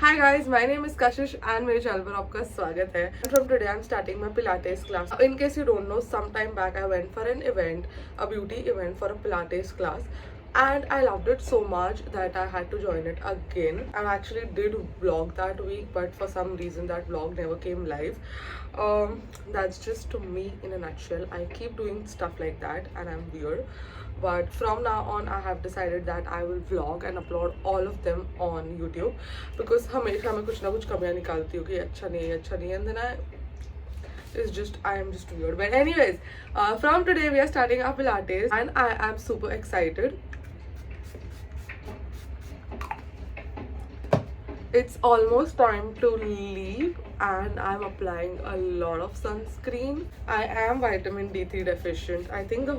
Hi guys, my name is Kashish and मेरे channel पर आपका स्वागत है. From today I'm starting my Pilates class. In case you don't know, some time back I went for an event, a beauty event for a Pilates class, and I loved it so much that I had to join it again. I actually did vlog that week, but for some reason that vlog never came live. That's just me in a nutshell. I keep doing stuff like that and I'm weird. But from now on I have decided that I will vlog and upload all of them on YouTube because हमेशा मैं कुछ ना कुछ कमियाँ निकालती हूँ कि अच्छा नहीं and then I am just weird. But anyways, from today we are starting our Pilates and I am super excited. It's almost time to leave and I'm applying a lot of sunscreen. I am vitamin D3 deficient. I think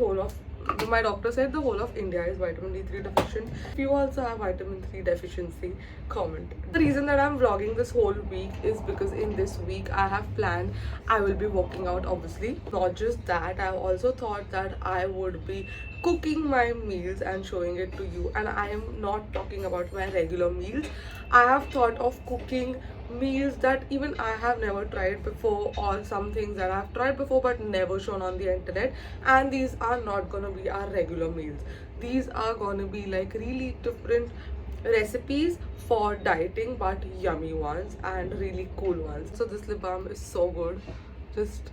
my doctor said the whole of India is vitamin D3 deficient. If you also have vitamin 3 deficiency, comment. The reason that I'm vlogging this whole week is because in this week I have planned I will be working out, obviously. Not just that, I've also thought that I would be cooking my meals and showing it to you, and I am not talking about my regular meals. I have thought of cooking meals that even I have never tried before, or some things that I have tried before but never shown on the internet, and these are not gonna be our regular meals. These are gonna be like really different recipes for dieting but yummy ones and really cool ones. So this lip balm is so good. Just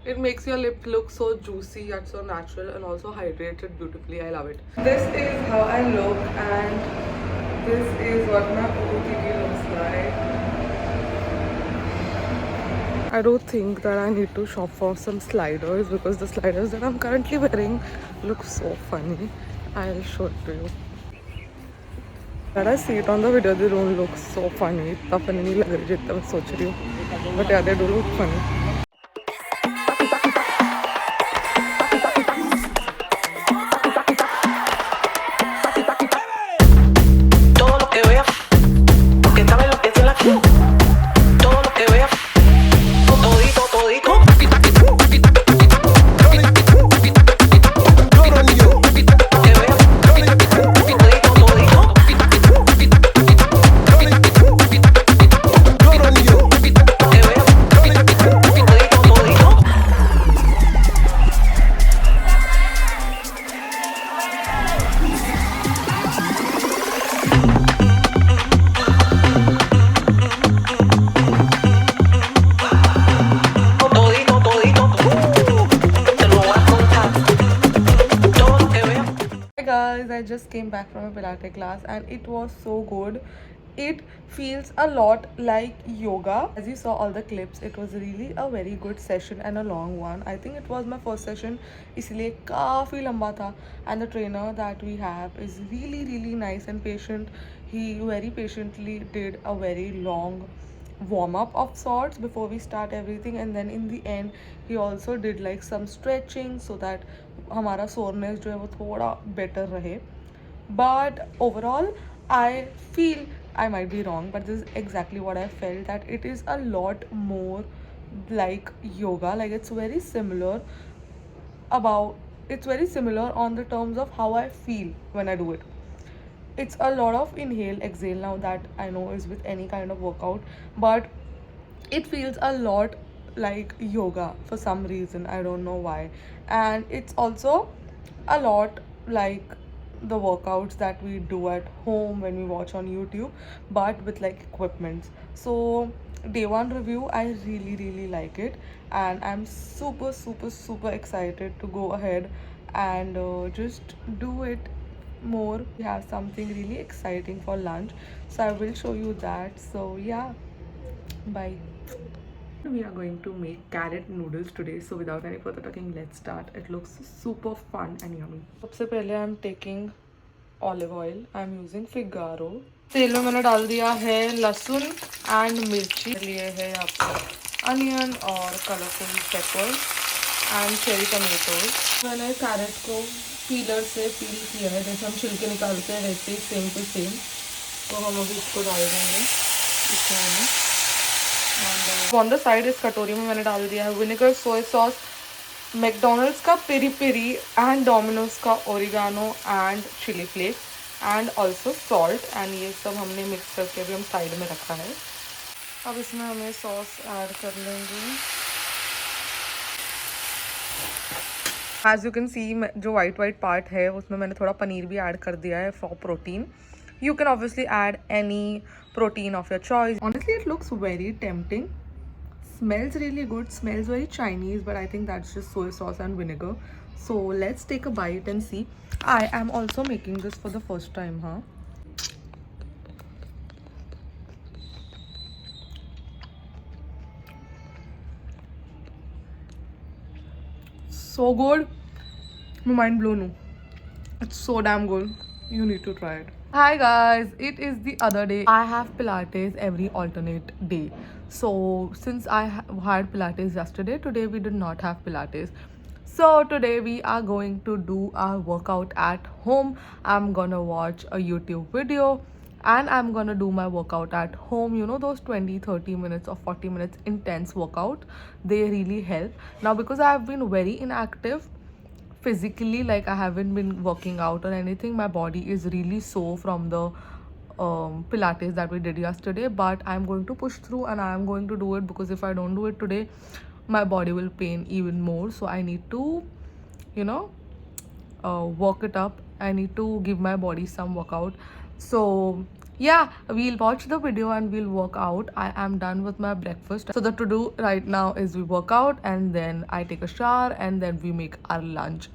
it makes your lip look so juicy yet so natural and also hydrated beautifully. I love it. This is how I look and this is what my OOTD looks like. I do think that I need to shop for some sliders because the sliders that I'm currently wearing look so funny. I'll show it to you. That I see it on the video, they don't look so funny. इतना funny नहीं लग रही जितना मैं सोच रही हूँ. But yeah, they do look funny. Guys, I just came back from a Pilates class and it was so good. It feels a lot like yoga. As you saw all the clips, it was really a very good session and a long one. I think it was my first session, इसलिए काफ़ी लंबा था. And the trainer that we have is really nice and patient. He very patiently did a very long warm-up of sorts before we start everything, and then in the end he also did like some stretching so that हमारा soreness जो है वो थोड़ा better रहे. But overall I feel, I might be wrong, but this is exactly what I felt, that it is a lot more like yoga. Like it's very similar on the terms of how I feel when I do it. It's a lot of inhale exhale now, that I know is with any kind of workout, but it feels a lot like yoga for some reason. I don't know why. And it's also a lot like the workouts that we do at home when we watch on YouTube, but with like equipments. So day one review, I really like it, and I'm super excited to go ahead and just do it more. We have something really exciting for lunch, so I will show you that. So yeah, bye. We are going to make carrot noodles today, so without any further talking, let's start. It looks super fun and yummy. सबसे पहले I'm taking olive oil. I'm using Figaro. तेल में मैंने डाल दिया है लहसुन and मिर्ची, लिए है यहाँ पर अनियन और colourful paper and cherry tomatoes. मैंने कैरेट को पीलर से पील किया है, जैसे हम छिलके निकालते हैं वैसे ही सेम टू सेम. तो हम अभी इसको डाल देंगे इसमें. ऑन द साइड इस कटोरी में मैंने डाल दिया है विनेगर, सोया सॉस, मैकडोनल्ड्स का पेरी पेरी एंड डोमिनोज का oregano and chilli flakes and also salt, and ये सब हमने मिक्स करके अभी हम साइड में रखा है. अब इसमें हमें सॉस ऐड कर लेंगे. एज यू कैन सी जो वाइट वाइट पार्ट है उसमें मैंने थोड़ा पनीर भी ऐड कर दिया है for protein. You can obviously add any protein of your choice. Honestly it looks very tempting. Smells really good, smells very Chinese, but I think that's just soy sauce and vinegar. So let's take a bite and see. I am also making this for the first time, huh? So good. My mind blown. It's so damn good. You need to try it. Hi guys, it is the other day. I have Pilates every alternate day. So since I had Pilates yesterday, today we did not have Pilates. So today we are going to do our workout at home. I'm gonna watch a YouTube video and I'm gonna do my workout at home. You know those 20-30 minutes or 40 minutes intense workout, they really help. Now because I have been very inactive physically, like I haven't been working out or anything, my body is really sore from the Pilates that we did yesterday, but I'm going to push through and I'm going to do it, because if I don't do it today my body will pain even more. So I need to, you know, work it up. I need to give my body some workout. So yeah, we'll watch the video and we'll work out. I am done with my breakfast, so the to do right now is we work out and then I take a shower and then we make our lunch.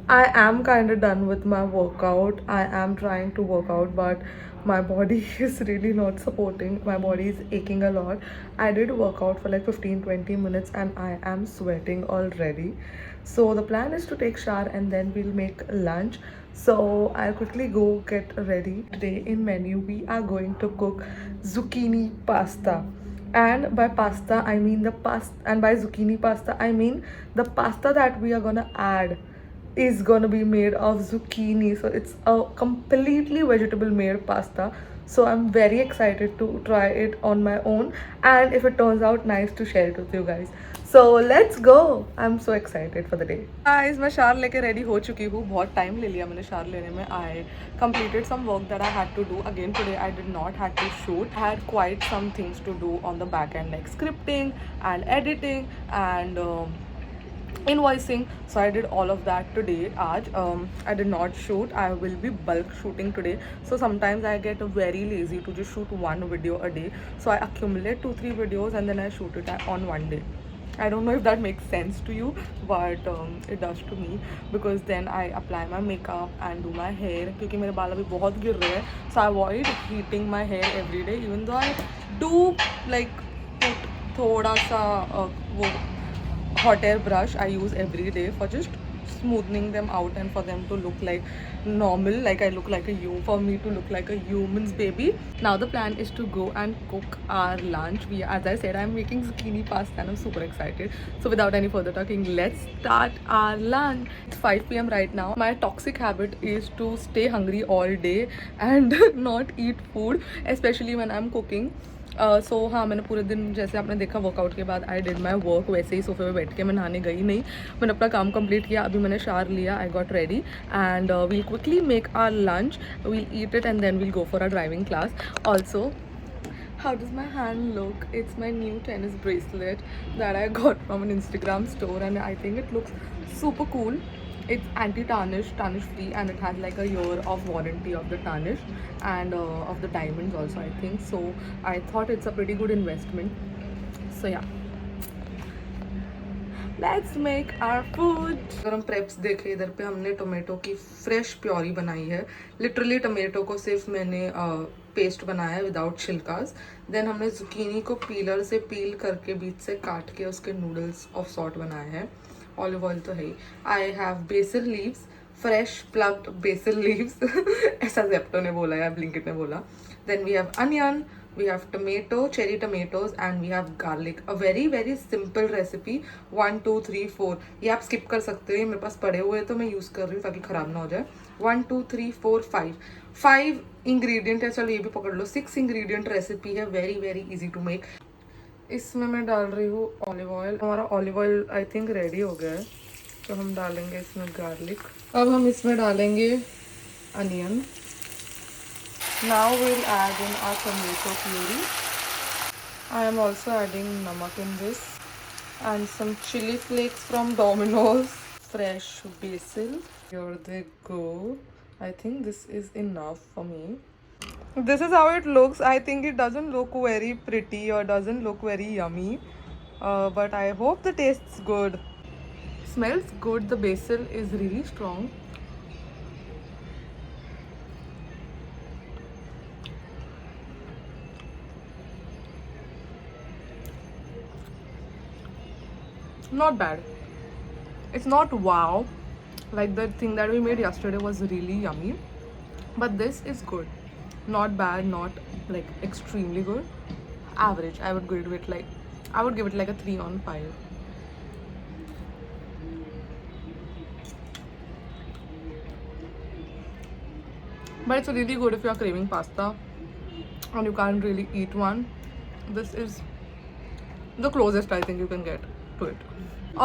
I am kind of done with my workout. I am trying to work out, but my body is really not supporting. My body is aching a lot. I did work out for like 15-20 minutes and I am sweating already. So the plan is to take shower and then we'll make lunch. So I'll quickly go get ready. Today in menu we are going to cook zucchini pasta. And by pasta I mean the pasta, and by zucchini pasta I mean the pasta that we are gonna add is gonna be made of zucchini. So it's a completely vegetable made pasta. So I'm very excited to try it on my own, and if it turns out nice, to share it with you guys. So let's go. I'm so excited for the day. Guys, मैं शार लेके ready हो चुकी हूँ. बहुत time ले लिया मैंने शार लेने में. I completed some work that I had to do. Again today I did not had to shoot. I had quite some things to do on the back end, like scripting and editing and invoicing. So I did all of that today. I did not shoot. I will be bulk shooting today. So sometimes I get very lazy to just shoot one video a day, so I accumulate 2-3 videos and then I shoot it on one day. I don't know if that makes sense to you, but it does to me, because then I apply my makeup and do my hair, क्योंकि मेरे बाल अभी बहुत गिर रहे हैं. So I avoid heating my hair every day, even though I do like put थोड़ा सा वो hot air brush I use every day for just smoothing them out and for them to look like normal, like I look like a you, for me to look like a human's baby. Now the plan is to go and cook our lunch. As I said, I'm making zucchini pasta and I'm super excited. So without any further talking, let's start our lunch. It's 5 p.m. right now. My toxic habit is to stay hungry all day and not eat food, especially when I'm cooking. सो हाँ, मैंने पूरे दिन, जैसे आपने देखा workout के बाद I did my work, वैसे ही सोफे पे बैठ के मैं नहाने गई नहीं. मैंने अपना काम कंप्लीट किया. अभी मैंने शावर लिया. I got ready and we'll quickly make our lunch. We'll eat it and then we'll go for our driving class. Also, how does my hand look? It's my new tennis bracelet that I got from an Instagram store and I think it looks super cool. It's anti-tarnish, tarnish free, and it has like a year of warranty of the tarnish and of the diamonds also, I think. So I thought it's a pretty good investment. So yeah, let's make our food. अगर हम preps देखें, इधर पे हमने tomato की fresh puree बनाई है। Literally tomato को सिर्फ मैंने पेस्ट बनाया है विदाउट छिलकास। देन हमने जुकीनी को पीलर से पील करके बीच से काट के उसके नूडल्स ऑफ सॉर्ट बनाए हैं। ऑलिव ऑयल तो है ही। I have basil leaves, fresh plucked basil leaves ऐसा जेप्टो ने बोला या ब्लिंकिट ने बोला। Then we have onion, we have tomato, cherry tomatoes, and we have garlic. A very very simple recipe. 1 2 3 4 ये आप skip कर सकते हैं, मेरे पास पड़े हुए तो मैं यूज़ कर रही हूँ ताकि ख़राब ना हो जाए। 1 2 3 4 5 इंग्रेडिएंट है, चलो ये भी पकड़ लो। 6 इंग्रेडिएंट रेसिपी है, very very easy to make. इसमें मैं डाल रही हूँ ऑलिव ऑयल। हमारा olive oil I think ready हो गया है, तो हम डालेंगे इसमें गार्लिक। अब हम इसमें डालेंगे onion. Now we'll add in our tomato puree. I am also adding namak in this and some chili flakes from Domino's. Fresh basil. Here they go. I think this is enough for me. This is how it looks. I think it doesn't look very pretty or doesn't look very yummy. But I hope the tastes good. Smells good. The basil is really strong. Not bad. It's not wow, like the thing that we made yesterday was really yummy, but this is good. Not bad, not like extremely good. Average. I would give it like a 3 on 5. But it's really good if you are craving pasta and you can't really eat one. This is the closest I think you can get to it.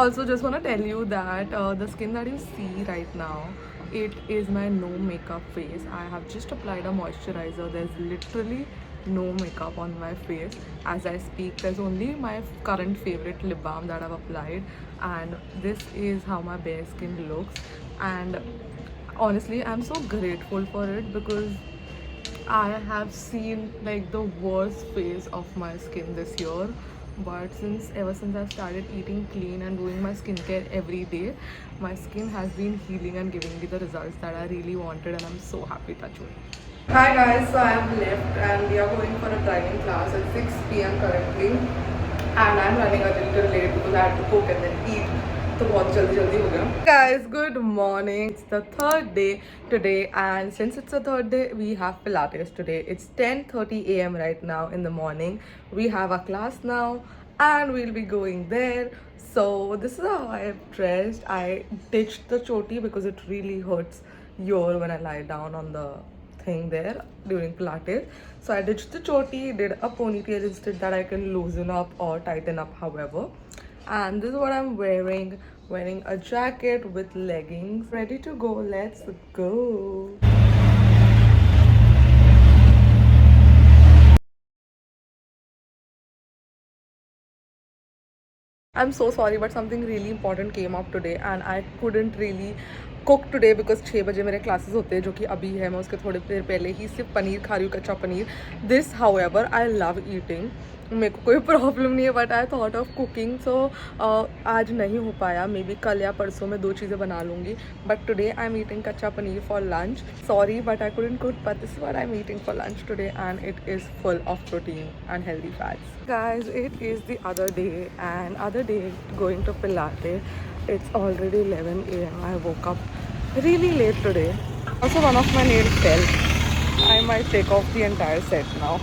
Also, just want to tell you that the skin that you see right now, it is my no makeup face. I have just applied a moisturizer. There's literally no makeup on my face as I speak. There's only my current favorite lip balm that I've applied, and this is how my bare skin looks. And honestly, I'm so grateful for it because I have seen like the worst phase of my skin this year. But ever since I've started eating clean and doing my skincare every day, my skin has been healing and giving me the results that I really wanted, and I'm so happy, touch wood. Hi guys, so I have left and we are going for a driving class at 6 p.m. currently, and I'm running a little late because I had to cook and then eat. तो बहुत जल्दी जल्दी हो गया. Guys, good morning. It's the third day today, and since it's the third day, we have Pilates today. It's 10:30 a.m. right now in the morning. We have our class now, and we'll be going there. So this is how I am dressed. I ditched the choti because it really hurts your when I lie down on the thing there during Pilates. So I ditched the choti, did a ponytail instead that I can loosen up or tighten up, however. And this is what I'm wearing a jacket with leggings, ready to go. Let's go. I'm so sorry, but something really important came up today and I couldn't really cook today because 6 बजे मेरे classes होते हैं, जो कि अभी है। मैं उसके थोड़ी देर पहले ही सिर्फ पनीर खा रही हूँ, कच्चा paneer. This however I love eating, मेरे को कोई प्रॉब्लम नहीं है, but I thought of cooking. So आज नहीं हो पाया, मे बी कल या परसों में 2 चीज़ें बना लूँगी. But today I am eating कच्चा paneer for lunch. Sorry but I couldn't cook, but this what I am eating for lunch today and it is full of protein and healthy fats. Guys, it is the other day going to Pilates. It's already 11 a.m. I woke up really late today. Also, one of my nails fell. I might take off the entire set now.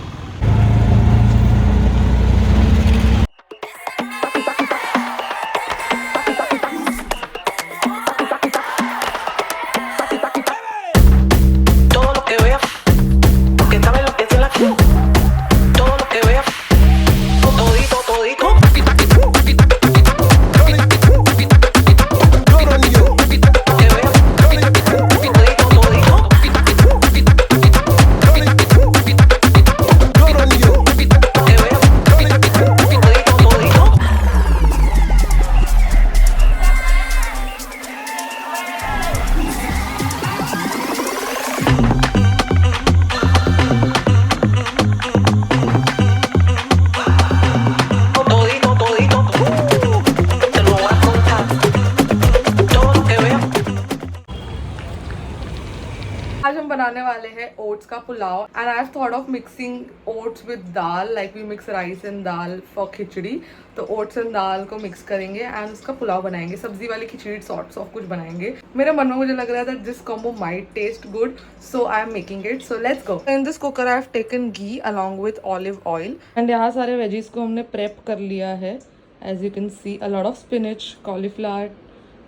बनाने वाले हैं oats का pulao and I have thought of mixing oats with dal, like we mix rice and dal for khichdi. तो oats and दाल को mix करेंगे and उसका पुलाव बनाएंगे, सब्जी वाली खिचड़ी सॉर्ट्स ऑफ कुछ बनाएंगे. मेरे मन में मुझे लग रहा है that this combo might taste good, so I am making it. So let's go. In this cooker I have taken ghee along with olive oil and यहाँ सारे वेजीज को हमने प्रेप कर लिया है. As you can see a lot of spinach, cauliflower,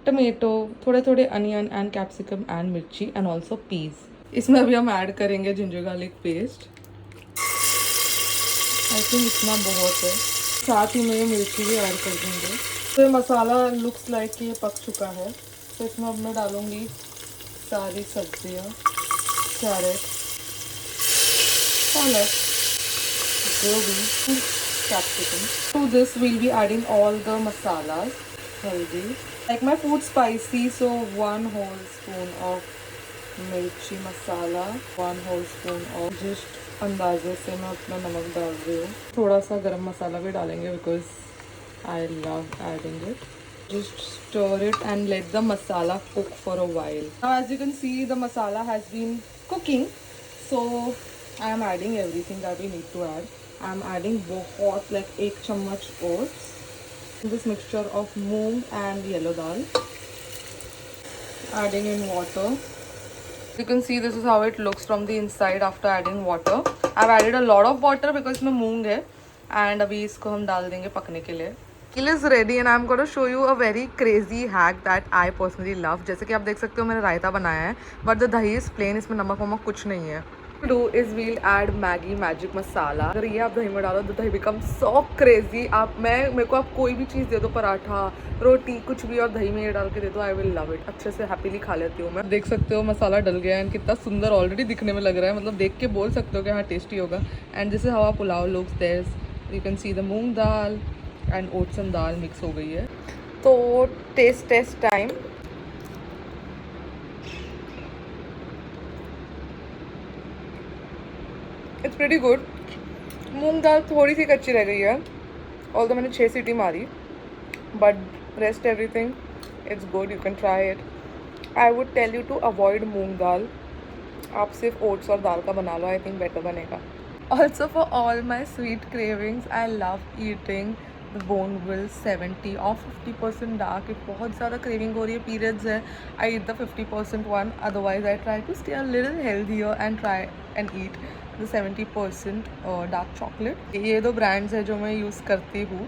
tomato, थोड़े थोड़े onion and capsicum and mirchi and also peas. इसमें अभी हम ऐड करेंगे ginger garlic paste. I think इतना बहुत है. साथ ही में ये मिर्ची भी ऐड कर देंगे. तो ये मसाला लुक्स लाइक ये पक चुका है. तो इसमें अब मैं डालूंगी सारी सब्जियाँ, कैरेट, पालक, गोभी, capsicum. To this we'll be adding all the masalas. Haldi. Like my food spicy, so 1 whole spoon of mirchi masala, 1 whole spoon of just अंदाजे से मैं अपना नमक डाल रही हूँ. थोड़ा सा गरम मसाला भी डालेंगे because I love adding it. Just stir it and let the masala cook for a while. Now as you can see the masala has been cooking, so I am adding everything that we need to add. I am adding बहुत like 1 चम्मच oats. This mixture of moong and yellow dal, adding in water. You can see this is how it looks from the inside after adding water. I've added a lot of water because इसमें मूंग है and अभी इसको हम डाल देंगे पकने के लिए. Meal is ready and I'm going to show you a very crazy hack that I personally love. जैसे कि आप देख सकते हो मैंने रायता बनाया है but the dahi is plain, इसमें नमक वमक कुछ नहीं है. Do is we'll add Maggi magic masala. अगर ये आप दही में डालो तो दही बिकम so crazy. आप मेरे को आप कोई भी चीज़ दे दो, पराठा, रोटी, कुछ भी, और दही में ये डाल के दे दो, आई विल लव इट. अच्छे से हैप्पीली खा लेती हूँ मैं. देख सकते हो मसाला डल गया है एंड कितना सुंदर ऑलरेडी दिखने में लग रहा है. मतलब देख के बोल सकते हो कि हाँ टेस्टी होगा. And this is how our pulao looks. There you can see the moong dal and oats and dal mix हो गई है. तो taste time. It's pretty good. Moong dal थोड़ी सी कच्ची रह गई है और तो मैंने 6 सीटी मारी, but rest everything it's good. You can try it. I would tell you to avoid moong dal. आप सिर्फ ओट्स और दाल का बना लो, आई थिंक बेटर बनेगा. Also for all my sweet cravings I love eating the Bonvill 70 और 50% डार्क. एक बहुत ज़्यादा क्रेविंग हो रही है, पीरियड्स है, I eat the 50% one. Otherwise I try to stay a little healthier and try and eat the 70% dark chocolate. ये 2 brands है जो मैं यूज़ करती हूँ.